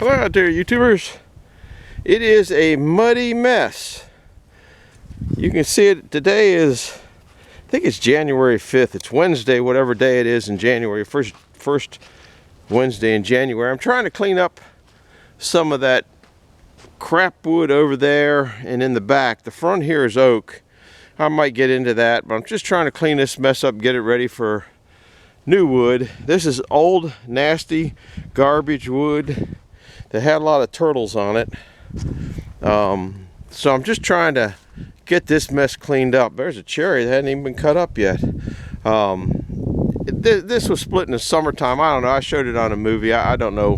Hello out there, YouTubers. It is a muddy mess. You can see it. Today is, I think it's January 5th. It's Wednesday, whatever day it is in January. First Wednesday in January. I'm trying to clean up some of that crap wood over there and in the back. The front here is oak. I might get into that, but I'm just trying to clean this mess up, get it ready for new wood. This is old, nasty, garbage wood that had a lot of turtles on it. So I'm just trying to get this mess cleaned up. There's a cherry that hadn't even been cut up yet. This was split in the summertime. I don't know. I showed it on a movie. I don't know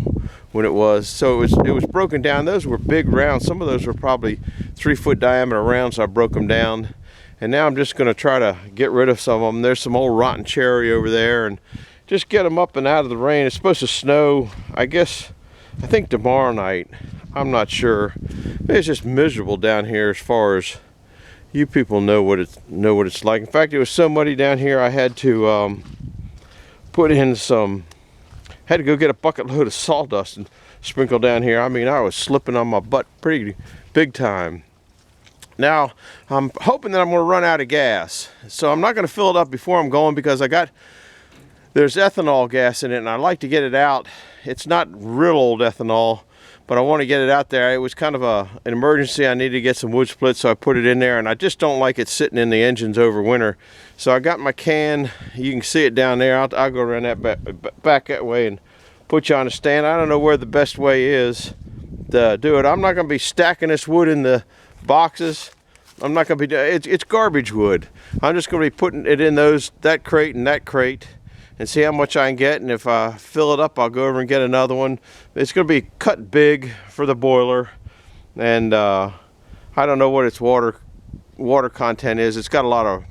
when it was. So it was broken down. Those were big rounds. Some of those were probably 3-foot diameter rounds. So I broke them down. And now I'm just going to try to get rid of some of them. There's some old rotten cherry over there, and just get them up and out of the rain. It's supposed to snow, I think tomorrow night. I'm not sure. It's just miserable down here as far as you people know what it's like. In fact, it was so muddy down here I had to put in had to go get a bucket load of sawdust and sprinkle down here. I mean, I was slipping on my butt pretty big time. Now, I'm hoping that I'm going to run out of gas. So I'm not going to fill it up before I'm going, because there's ethanol gas in it, and I like to get it out. It's not real old ethanol, but I want to get it out there. It was kind of an emergency. I needed to get some wood split, so I put it in there, and I just don't like it sitting in the engines over winter. So I got my can. You can see it down there. I'll go around that back that way and put you on a stand. I don't know where the best way is to do it. I'm not going to be stacking this wood in the boxes. I'm not going to be, it's garbage wood. I'm just going to be putting it in that crate and that crate and see how much I can get, and if I fill it up, I'll go over and get another one. It's going to be cut big for the boiler, and I don't know what its water content is. It's got a lot of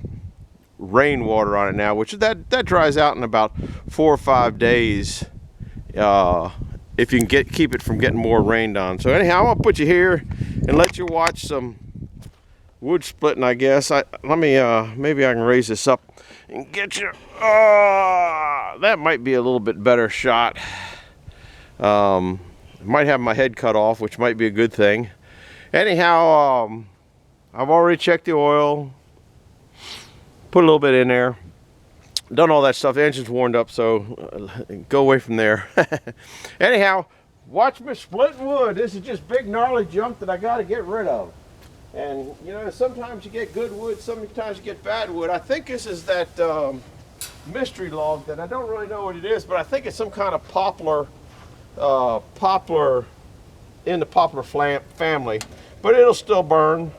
rainwater on it now, which that dries out in about 4 or 5 days if you can keep it from getting more rained on. So anyhow, I'm going to put you here and let you watch some wood splitting, I guess. Maybe I can raise this up and get you. That might be a little bit better shot. Might have my head cut off, which might be a good thing. Anyhow, I've already checked the oil, put a little bit in there, done all that stuff. The engine's warmed up, so go away from there. Anyhow, watch me splitting wood. This is just big gnarly junk that I got to get rid of. And you know, sometimes you get good wood, sometimes you get bad wood. I think this is that mystery log that I don't really know what it is, but I think it's some kind of poplar in the poplar family, but it'll still burn.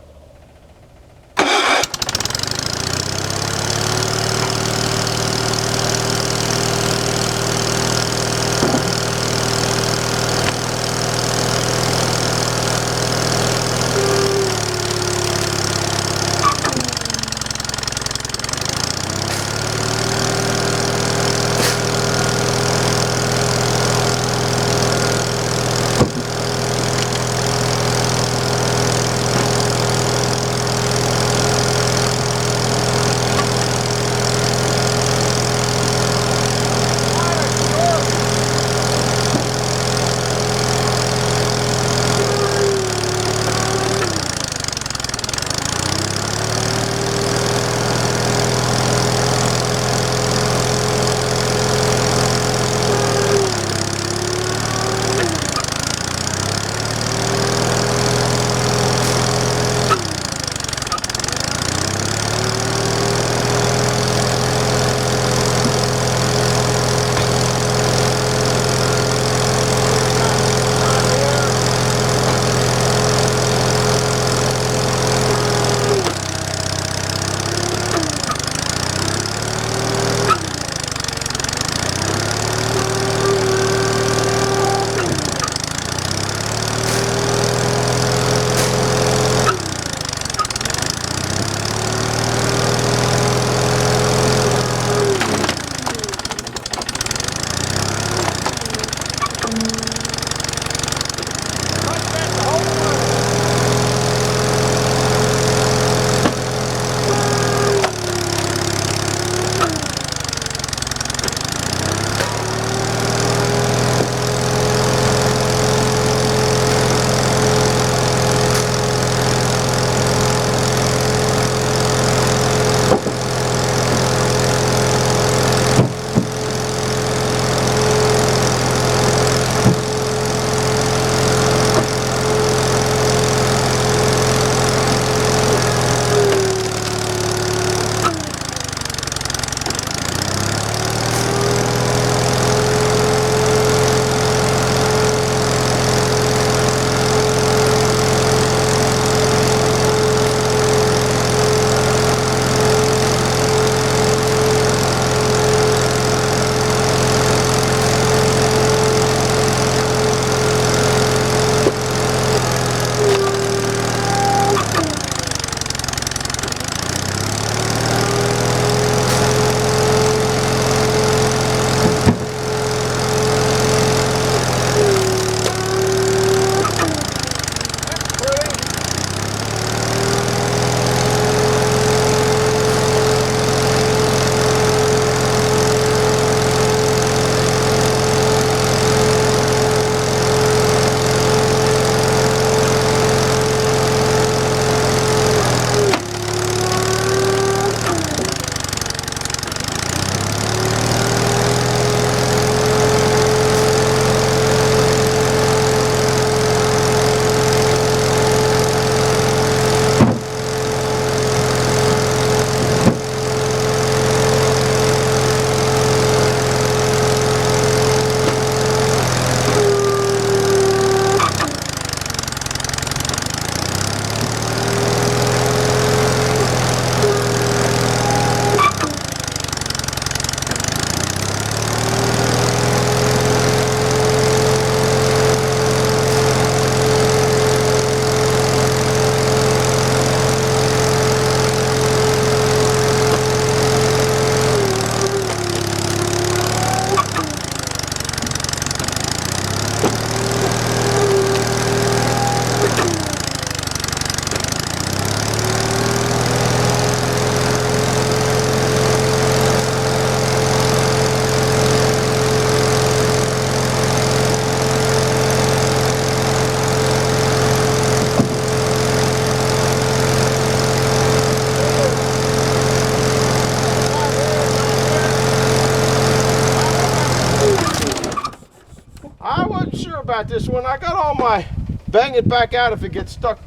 wasn't sure about this one. I got all my bang it back out if it gets stuck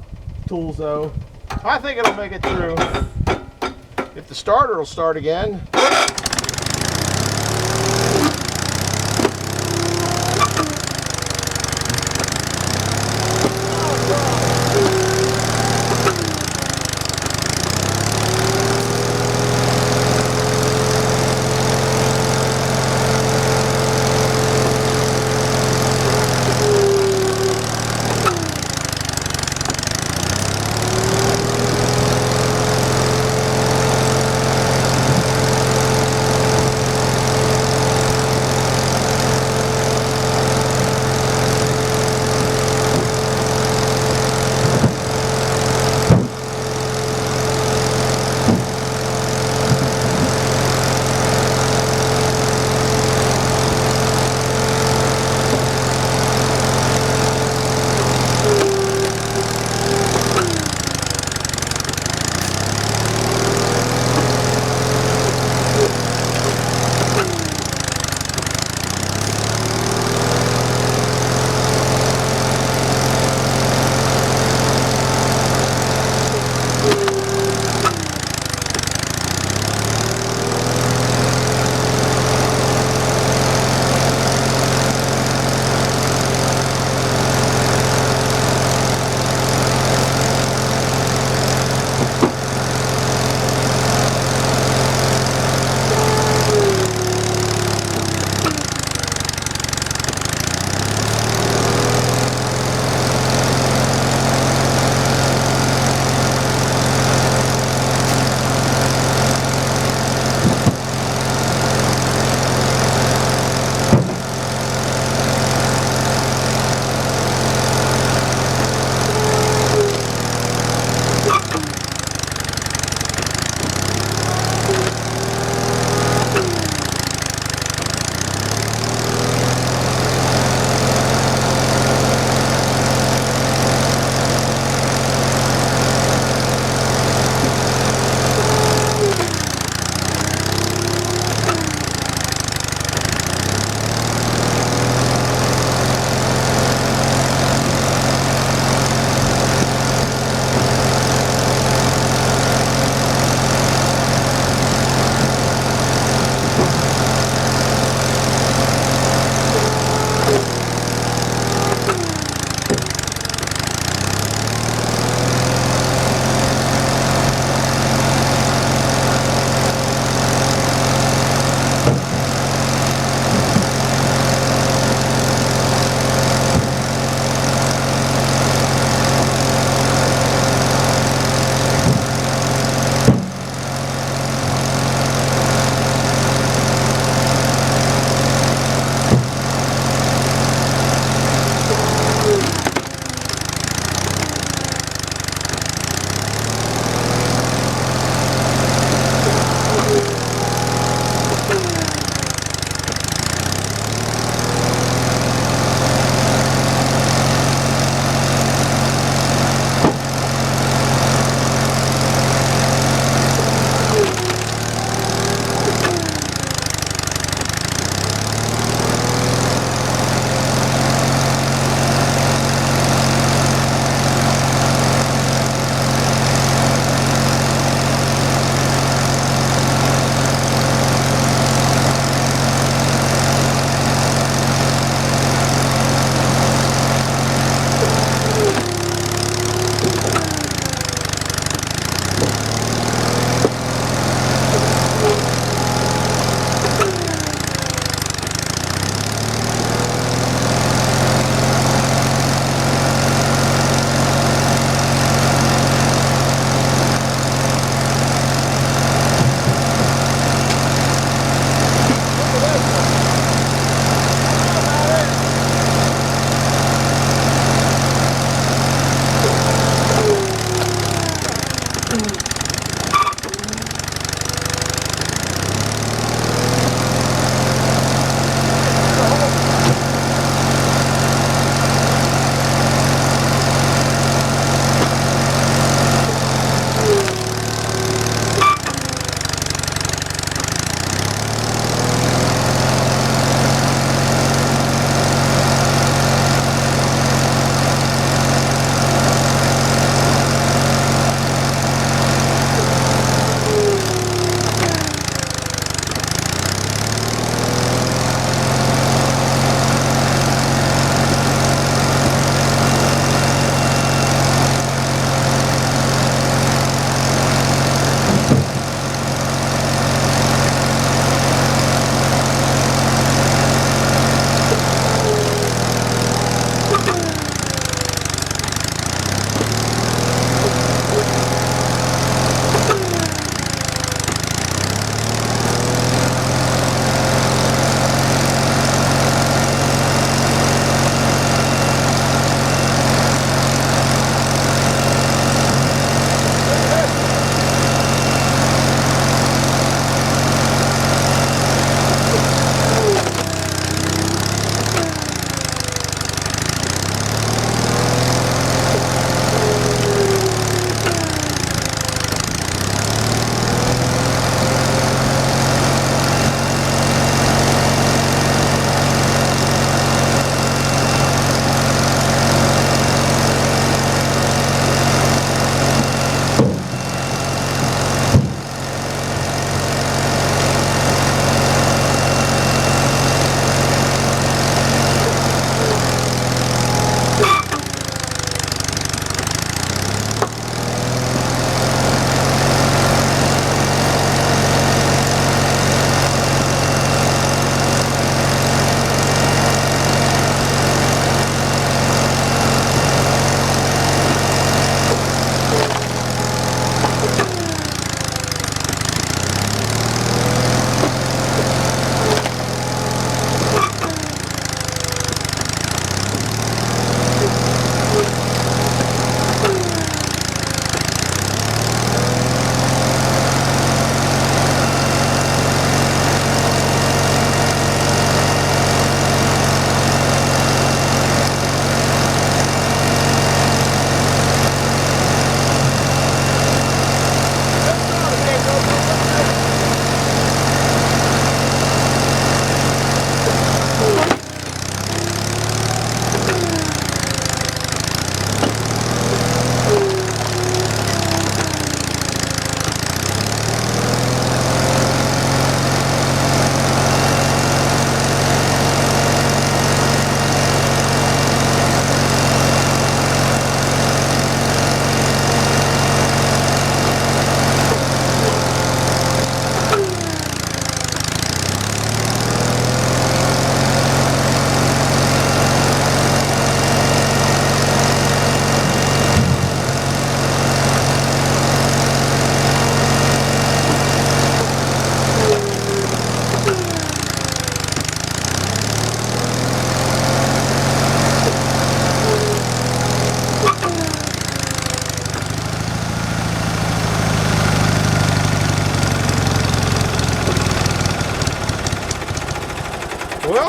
tools though. I think it'll make it through. If the starter will start again.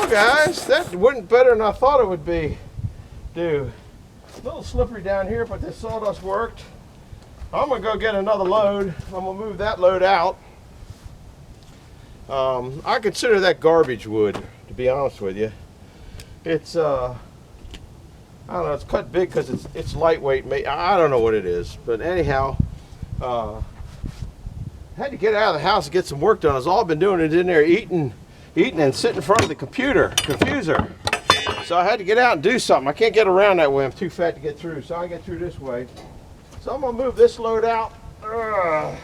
Well, guys, that went better than I thought it would be. Dude, a little slippery down here, but this sawdust worked. I'm gonna go get another load. I'm gonna move that load out. I consider that garbage wood, to be honest with you. It's I don't know, it's cut big because it's lightweight. I don't know what it is, but anyhow, had to get out of the house and get some work done. That's all I've been doing is in there eating and sitting in front of the confuser. So I had to get out and do something. I can't get around that way. I'm too fat to get through. So I get through this way. So I'm gonna move this load out. I'm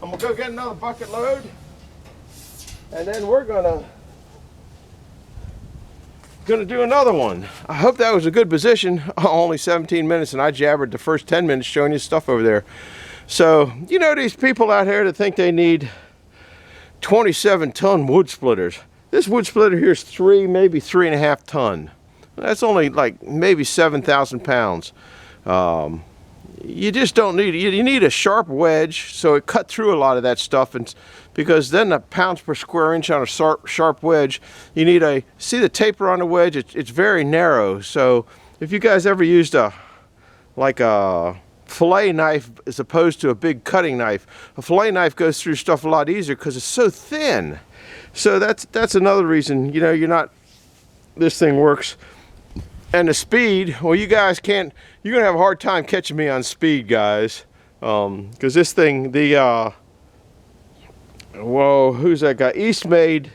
gonna go get another bucket load, and then we're gonna do another one. I hope that was a good position. Only 17 minutes, and I jabbered the first 10 minutes showing you stuff over there. So, you know, these people out here that think they need 27-ton wood splitters. This wood splitter here is maybe 3.5 ton. That's only like maybe 7,000 pounds. You just don't need it. You need a sharp wedge so it cut through a lot of that stuff, and because then the pounds per square inch on a sharp wedge, you need see the taper on the wedge, it's very narrow. So if you guys ever used a fillet knife as opposed to a big cutting knife, a fillet knife goes through stuff a lot easier because it's so thin. So that's another reason, you know, this thing works. And the speed, well, you guys you're gonna have a hard time catching me on speed, guys, because this thing, whoa, who's that guy? Eastmade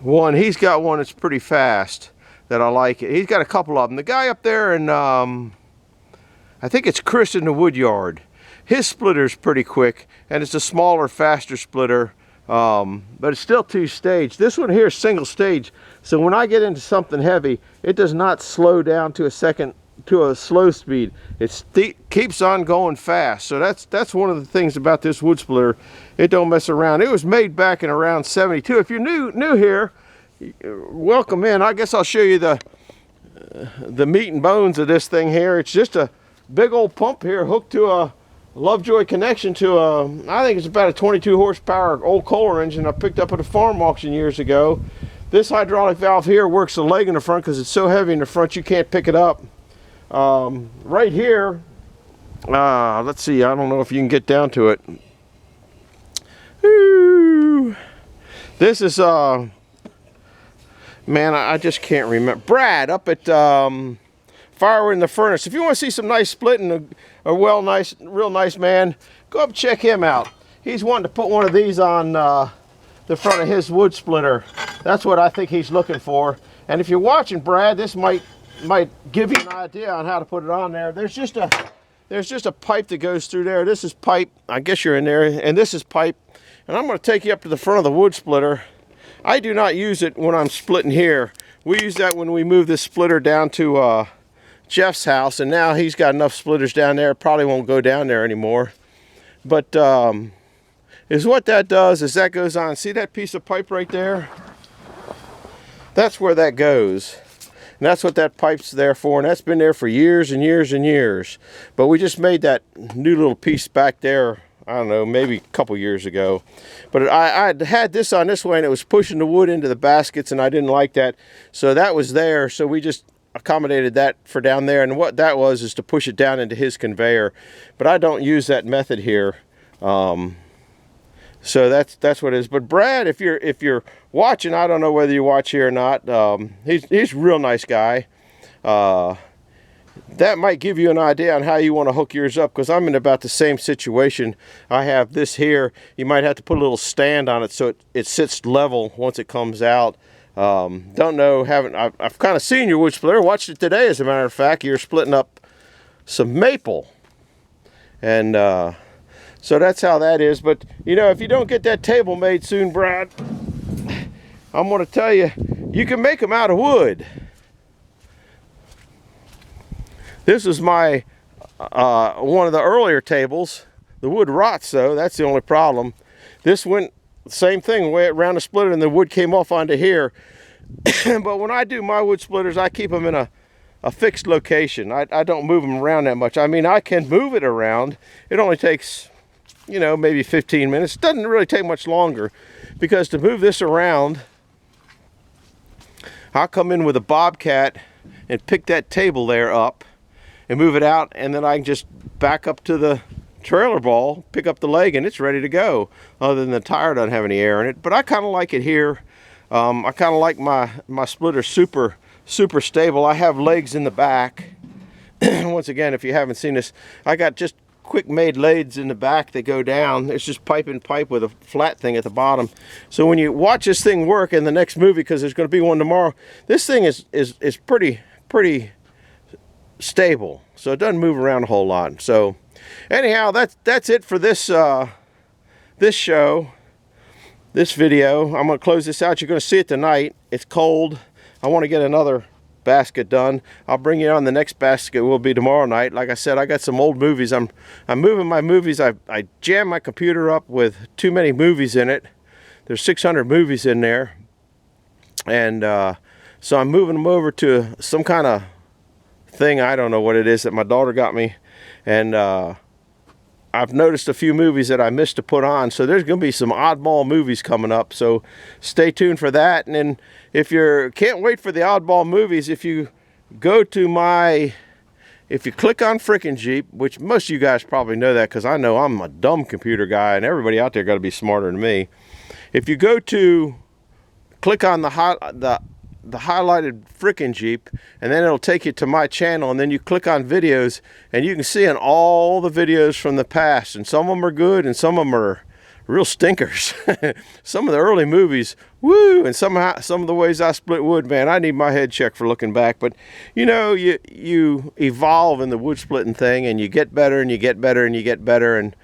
one, he's got one that's pretty fast that I like it. He's got a couple of them. The guy up there in, I think it's Chris in the wood yard, his splitter's pretty quick, and it's a smaller, faster splitter, but it's still 2-stage. This one here is single stage, so when I get into something heavy, it does not slow down to a slow speed. It keeps on going fast. So that's one of the things about this wood splitter. It don't mess around. It was made back in around 72. If you're new here, welcome in. I guess I'll show you the meat and bones of this thing here. It's just a big old pump here hooked to a Lovejoy connection to I think it's about a 22 horsepower old Kohler engine I picked up at a farm auction years ago. This hydraulic valve here works the leg in the front because it's so heavy in the front you can't pick it up. Right here, let's see, I don't know if you can get down to it. Ooh. This is man, I just can't remember. Brad up at Firewood in the Furnace. If you want to see some nice splitting, real nice man, go up and check him out. He's wanting to put one of these on the front of his wood splitter. That's what I think he's looking for. And if you're watching, Brad, this might give you an idea on how to put it on there. There's just a pipe that goes through there. This is pipe. I guess you're in there, and this is pipe. And I'm going to take you up to the front of the wood splitter. I do not use it when I'm splitting here. We use that when we move this splitter down to Jeff's house, and now he's got enough splitters down there, probably won't go down there anymore. But is what that does is that goes on. See that piece of pipe right there? That's where that goes. And that's what that pipe's there for, and that's been there for years and years and years. But we just made that new little piece back there, I don't know, maybe a couple years ago. But I had this on this way, and it was pushing the wood into the baskets, and I didn't like that. So that was there, so we just accommodated that for down there. And what that was is to push it down into his conveyor. But I don't use that method here. So that's what it is. But Brad, if you're watching, I don't know whether you watch here or not. He's a real nice guy. That might give you an idea on how you want to hook yours up, because I'm in about the same situation. I have this here. You might have to put a little stand on it so it sits level once it comes out. Don't know. I've kind of seen your wood splitter. Watched it today, as a matter of fact. You're splitting up some maple, and so that's how that is. But, you know, if you don't get that table made soon, Brad, I'm going to tell you, you can make them out of wood. This is my, one of the earlier tables. The wood rots, though. That's the only problem. This went, same thing, way around the splitter, and the wood came off onto here. But when I do my wood splitters, I keep them in a fixed location. I don't move them around that much. I mean, I can move it around. It only takes, you know, maybe 15 minutes. It doesn't really take much longer, because to move this around, I'll come in with a bobcat and pick that table there up and move it out, and then I can just back up to the trailer ball, pick up the leg, and it's ready to go, other than the tire doesn't have any air in it. But I kind of like it here. I kind of like my splitter super stable. I have legs in the back. Once again, if you haven't seen this, I got just quick made leads in the back that go down. It's just pipe and pipe with a flat thing at the bottom. So when you watch this thing work in the next movie, because there's going to be one tomorrow, this thing is pretty stable, so it doesn't move around a whole lot. So anyhow, that's it for this this show, this video. I'm going to close this out. You're going to see it tonight. It's cold. I want to get another basket done. I'll bring you on the next basket. Will be tomorrow night. Like I said, I got some old movies. I'm moving my movies. I jammed my computer up with too many movies in it. There's 600 movies in there, and so I'm moving them over to some kind of thing, I don't know what it is, that my daughter got me, and I've noticed a few movies that I missed to put on, so there's going to be some oddball movies coming up, so stay tuned for that. And then if you can't wait for the oddball movies, if you go to if you click on Frickin' Jeep, which most of you guys probably know that, because I know I'm a dumb computer guy and everybody out there got to be smarter than me. If you go to click on the highlighted Frickin' Jeep, and then it'll take you to my channel, and then you click on videos, and you can see in all the videos from the past, and some of them are good and some of them are real stinkers. Some of the early movies, woo, and some of the ways I split wood, man, I need my head checked for looking back. But you know, you evolve in the wood splitting thing, and you get better and you get better and you get better, and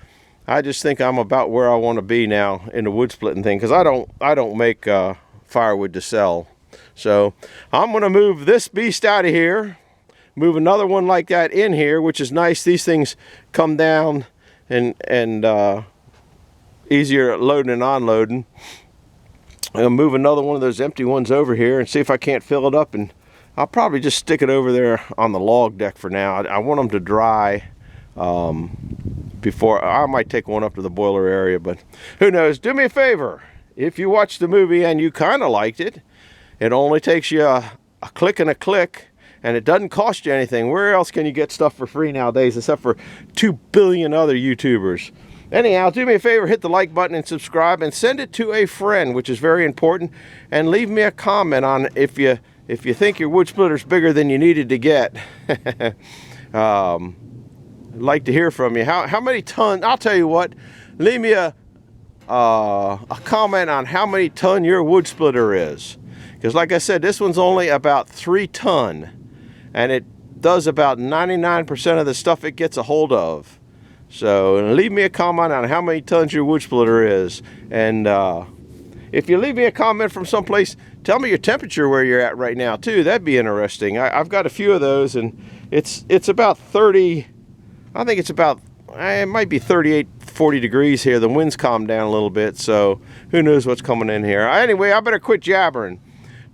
I just think I'm about where I want to be now in the wood splitting thing, because I don't make firewood to sell. So I'm going to move this beast out of here, move another one like that in here, which is nice. These things come down and easier at loading and unloading. I'll move another one of those empty ones over here and see if I can't fill it up, and I'll probably just stick it over there on the log deck for now. I want them to dry before I might take one up to the boiler area, but who knows. Do me a favor, if you watched the movie and you kind of liked it, it only takes you a click and a click, and it doesn't cost you anything. Where else can you get stuff for free nowadays except for 2 billion other YouTubers? Anyhow, do me a favor, hit the like button and subscribe, and send it to a friend, which is very important, and leave me a comment on if you think your wood splitter's bigger than you needed to get. I'd like to hear from you. How many tons? I'll tell you what, leave me a comment on how many ton your wood splitter is. Because like I said, this one's only about 3 ton, and it does about 99% of the stuff it gets a hold of. So leave me a comment on how many tons your wood splitter is. And if you leave me a comment from someplace, tell me your temperature where you're at right now too. That'd be interesting. I've got a few of those, and it's about 30, I think it's about, it might be 38, 40 degrees here. The wind's calmed down a little bit, so who knows what's coming in here. Anyway, I better quit jabbering.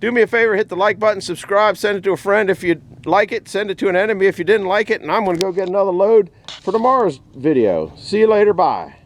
Do me a favor, hit the like button, subscribe, send it to a friend if you like it, send it to an enemy if you didn't like it, and I'm going to go get another load for tomorrow's video. See you later, bye.